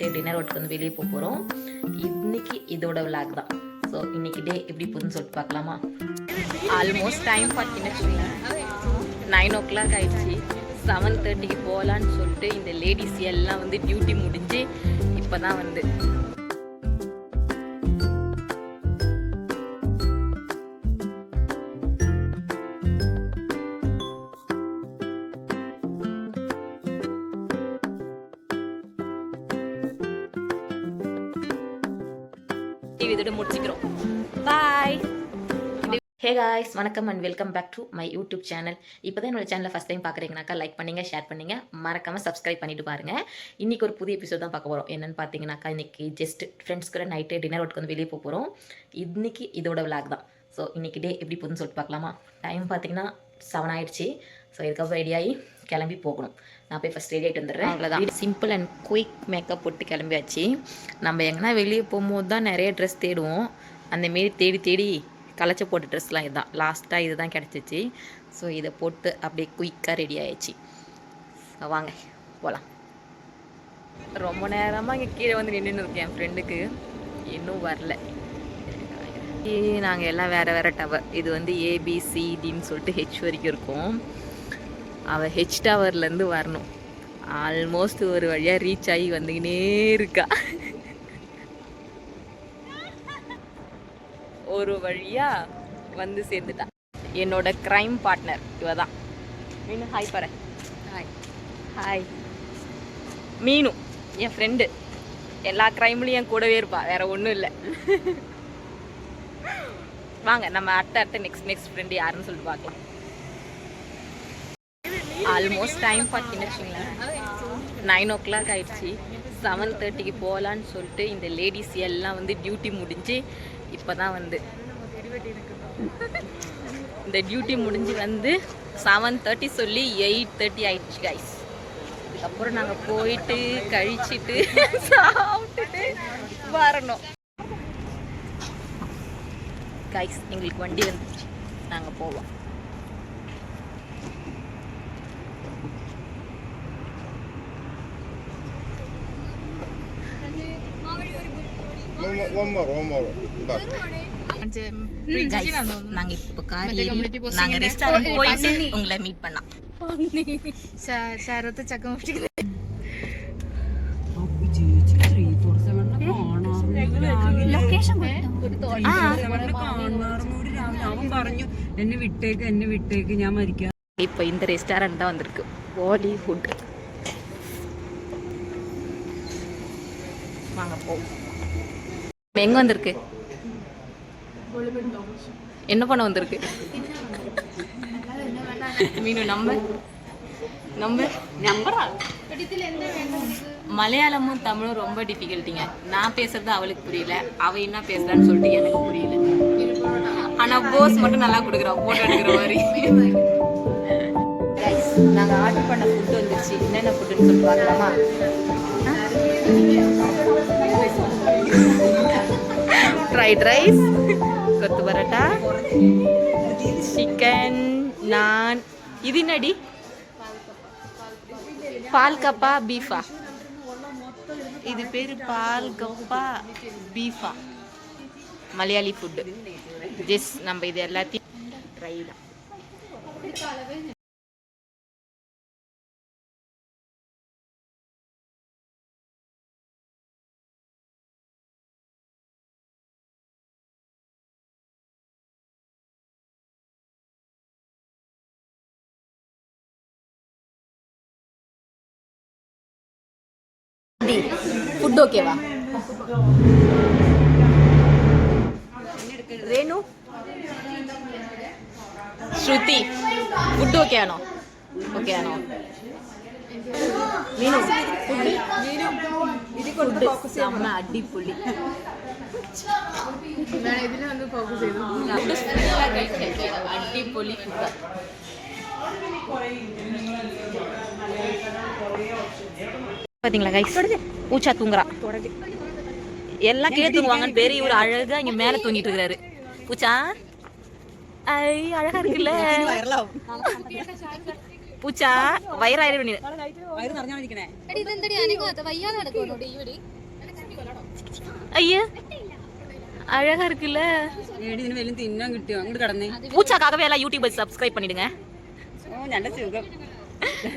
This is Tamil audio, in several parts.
டின்னர் ஒட்டுக்கு வந்து வெளியே போக போகிறோம். இன்னைக்கு இதோட விளாக் தான். ஸோ இன்னைக்கு டே எப்படி போகுதுன்னு சொல்லிட்டு பார்க்கலாமா? ஆல்மோஸ்ட் டைம் பார்த்தீங்கன்னா 9 o'clock ஆயிடுச்சு. 7:30க்கு போகலான்னு சொல்லிட்டு இந்த லேடிஸ் எல்லாம் வந்து டியூட்டி முடிஞ்சு இப்போ தான் வந்து இதோட முடிச்சுக்கிறோம். பாய். ஹே காய்ஸ், வணக்கம் and welcome back to my YouTube channel. இப்போ தான் என்னோட சேனலை ஃபஸ்ட் டைம் பார்க்குறீங்கனாக்கா லைக் பண்ணுங்க, ஷேர் பண்ணுங்க, மறக்காமல் சப்ஸ்கிரைப் பண்ணிட்டு பாருங்க. இன்றைக்கி ஒரு புதிய எபிசோட் தான் பார்க்க போகிறோம். என்னென்னு பார்த்தீங்கன்னாக்கா இன்றைக்கி ஜஸ்ட் ஃப்ரெண்ட்ஸ் கூட நைட்டு டின்னர் ஒட்டுக்கு வந்து வெளியே போக போகிறோம். இன்றைக்கி இதோட விளாக் தான். ஸோ இன்றைக்கி டே எப்படி போகுதுன்னு சொல்லிட்டு பார்க்கலாமா? டைம் பார்த்தீங்கன்னா 7 ஆயிடுச்சு. ஸோ இதுக்கப்புறம் ரெடியாகி கிளம்பி போகணும். நான் போய் ஃபஸ்ட் ரெடி ஆகிட்டு வந்துடுறேன். அவ்வளோதான். சிம்பிள் அண்ட் குயிக் மேக்கப் போட்டு கிளம்பியாச்சு. நம்ம எங்கன்னா வெளியே போகும்போது தான் நிறைய ட்ரெஸ் தேடுவோம். அந்தமாரி தேடி தேடி களைச்சி போட்ட ட்ரெஸ்லாம் இதுதான். லாஸ்ட்டாக இது தான் கிடச்சிச்சு. ஸோ இதை போட்டு அப்படியே குயிக்காக ரெடி ஆகிடுச்சு. வாங்க போகலாம். ரொம்ப நேரமாக இங்கே கீழே வந்து நின்றுன்னு இருக்கேன். என் ஃப்ரெண்டுக்கு இன்னும் வரல. நாங்கள் எல்லாம் வேறு வேறு டவர். இது வந்து ஏபிசிடின்னு சொல்லிட்டு ஹெச் வரைக்கும் இருக்கும். அவள் ஹெச் டவர்லேருந்து வரணும். ஆல்மோஸ்ட் ஒரு வழியாக ரீச் ஆகி வந்துக்கினே இருக்கா. ஒரு வழியாக வந்து சேர்ந்துட்டா. என்னோட க்ரைம் பார்ட்னர் இவ தான். மீனு ஹாய் பாரு. Hi hi. மீனு என் ஃப்ரெண்டு. எல்லா க்ரைம்லேயும் என் கூடவே இருப்பா. வேறு ஒன்றும் இல்லை. வாங்க நம்ம அடுத்த நெக்ஸ்ட் ஃப்ரெண்டு யாருன்னு சொல்லிட்டு பார்க்கலாம். ஆல்மோஸ்ட் டைம் பார்த்தீங்கன்னா 9 o'clock ஆயிடுச்சு. 7:30க்கு போகலான்னு சொல்லிட்டு இந்த லேடிஸ் எல்லாம் வந்து டியூட்டி முடிஞ்சு இப்போ தான் வந்து இந்த டியூட்டி முடிஞ்சு வந்து 7:30 சொல்லி 8:30 ஆயிடுச்சு கைஸ். இதுக்கப்புறம் நாங்கள் போயிட்டு கழிச்சிட்டு சாப்பிட்டுட்டு வரணும் கைஸ். எங்களுக்கு வண்டி வந்துச்சு, நாங்கள் போவோம். நாங்க இப்போ நாங்க ரெஸ்டாரண்ட் போயிட்டு உங்களை மீட் பண்ணலாம். എന്നെ വിട്ടേക്ക് ഞാൻ മരിക്കാം. இப்போ இந்த ரெஸ்டாரண்ட் தான் வந்திருக்கு, பாலிவுட். வாங்க போவோம். எங்க வந்திருக்கு? என்ன பண்ண வந்திருக்கு? மீனு நம்பரா? மலையாளமும் தமிழும் ரொம்ப டிஃபிகல்ட்டிங்க. நான் பேசுறது அவளுக்கு புரியல, அவ என்ன பேசுறான்னு சொல்லிட்டு எனக்கு புரியல. ஆனா போஸ் மட்டும் நல்லா கொடுக்குறா, போட்டோ எடுக்கிற மாதிரி. நாங்க ஆர்டர் பண்ண ஃபுட் வந்துருச்சு. என்னென்ன ஃபுட்டுன்னு சொல்லிட்டு பார்க்கலாமா? ஃப்ரைட் ரைஸ், கொத்து பரோட்டா, சிக்கன், நான். இது என்னடி? பால் கப்பா பீஃபா? இது பேர் பால் கப்பா பீஃபா. மலையாளி ஃபுட்டு. ஜெஸ் நம்ம இது எல்லாத்தையும் ட்ரை தான். ஃபுட் ஓகேவா? ரேணு, ஸ்ருதி, ஃபுட் ஓகே ஆனோ? ஓகே ஆனோ? மீனு ஃபுட்டு செம்ம அடிப்பொலி. அடிப்பொலி ஃபுட்டா. பார்த்தீங்களா கைஸ், பூச்சா தூங்குறா. எல்லாம் கீழே தூங்குவாங்கன்னு பேரு, இவர் அழகா இங்க மேல தூங்கிட்டு இருக்கிறாரு. பூச்சா ஐ அழகா இருக்குல்ல. പൂച്ച വയറായിരുന്നു വയറ് നിറഞ്ഞാണിരിക്കണേ. അയ്യോ அழகா இருக்குல்ல. ഏടി ഇതിന് വലിയ തിന്നാൻ കിട്ടിയോ? അങ്ങോട്ട് കടന്നേ. பூச்சாக்காகவே எல்லாம் யூடியூபை சப்ஸ்கிரைப் பண்ணிடுங்க. ഓ നല്ല സുഖം.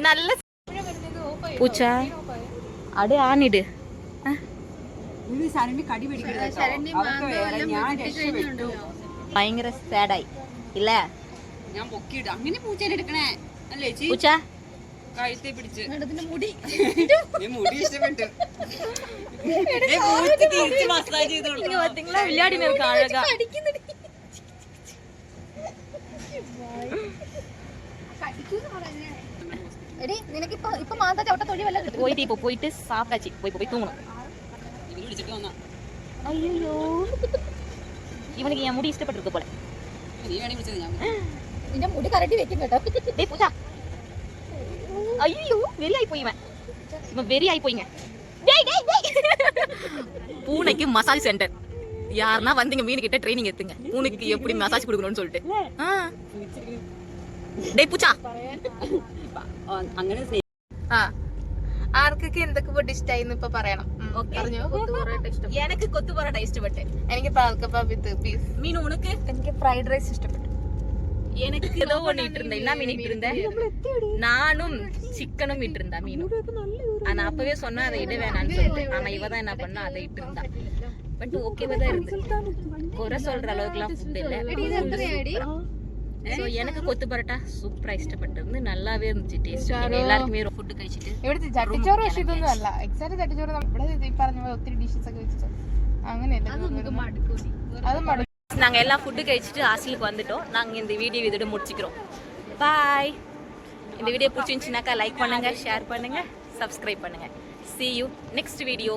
நல்ல பூச்சா அடு ஆனிடு. ഇത് ശരണ്യ കടി പിടിക്കരുത് കേട്ടോ. അവർക്ക് വേറെ ഞാൻ രക്ഷപ്പെട്ടു. ഭയങ്കര സാഡായി ഇല്ല. ഞാൻ പൊക്കിയിട്ട് അങ്ങനെ പൂച്ചേനെ എടുക്കണേ അല്ലേ ചേച്ചി? പൂച്ച കഴുത്തെ പിടിച്ച് മുടി മുടി ഇഷ്ടപ്പെട്ടു. മസാജ് ചെയ്തോളൂ. பாத்தீங்களா விளையாடினு இருக்க அழகா. போயிட்டு இப்போ போயிட்டு சாப்பிட்டாச்சு. போய் தூங்கணும். വിളിച്ചിട്ട് വന്നാ ஐயோ இவனுக்கு என் முடி இஷ்டப்பட்டிருக்கு போல. നീ വേണേ വിളിച്ചത് ഞാൻ നിന്റെ മുടി കരട്ടി വെക്കും കേട്ടോ. டேய் பூச்சா ஐயோ வெறி ஆயி போய் இவன் வெறி ஆயி போய்ங்க. டேய் டேய் டேய் பூனைக்கு மசாஜ் சென்டர். யாருன்னா வந்தீங்க மீன் கிட்ட ட்ரைனிங் எடுத்துங்க. பூனைக்கு எப்படி மசாஜ் கொடுக்கணும்னு சொல்லிட்டு. டேய் பூச்சா അങ്ങനെ ആർക്കൊക്കെ എന്തൊക്കെ ഫുഡ് ഇഷ്ടമായി ഇപ്പൊ പറയണം. எனக்கு கொத்து பரோட்டா இஷ்டப்பட்டு. എനിക്ക് പാൽക്കപ്പ വിത്ത് പീസ്. மீன் உனக்கு? എനിക്ക് ഫ്രൈഡ് റൈസ് ഇഷ്ടപ്പെട്ടു. எனக்கு ஏதோ ஒண்ணு இட்டு இருந்தேன். என்ன மீன் இட்டு இருந்தேன்? நானும் சிக்கனும் இட்டு இருந்தா மீனும். ஆனா அப்பவே சொன்னா அதை இட வேணாம்னு சொல்லிட்டு. ஆனா இவ தான் என்ன பண்ணா அதை இட்டு இருந்தா. பட் ஓகேவா தான் இருந்து. குறை சொல்ற அளவுக்குலாம் ஃபுட் இல்ல. சோ எனக்கு கொத்து பரோட்டா சூப்பரா இஷ்டப்பட்டு நல்லாவே இருந்துச்சு. டேஸ்ட் எல்லாருக்குமே ഫുഡ് കഴിച്ചിട്ട് ഇവിടുത്തെ ചട്ടിച്ചോറ് പക്ഷെ ഇതൊന്നും അല്ല. എക്സാക്ട് ചട്ടിച്ചോറ് ഇവിടെ ഈ പറഞ്ഞ പോലെ ഒത്തിരി ഡിഷസ് ഒക്കെ വെച്ചിട്ട് അങ്ങനെയല്ല. അത് മടുക്കും. நாங்க எல்லாம் ஃபுட்டு കഴിച്ചിட்டு ஹாஸ்டலுக்கு வந்துட்டோம். நாங்க இந்த வீடியோ இதோட முடிச்சுக்கிறோம். பாய். இந்த வீடியோ பிடிச்சிருந்துச்சுனாக்கா லைக் பண்ணுங்க, ஷேர் பண்ணுங்க, சப்ஸ்கிரைப் பண்ணுங்க. See you next video.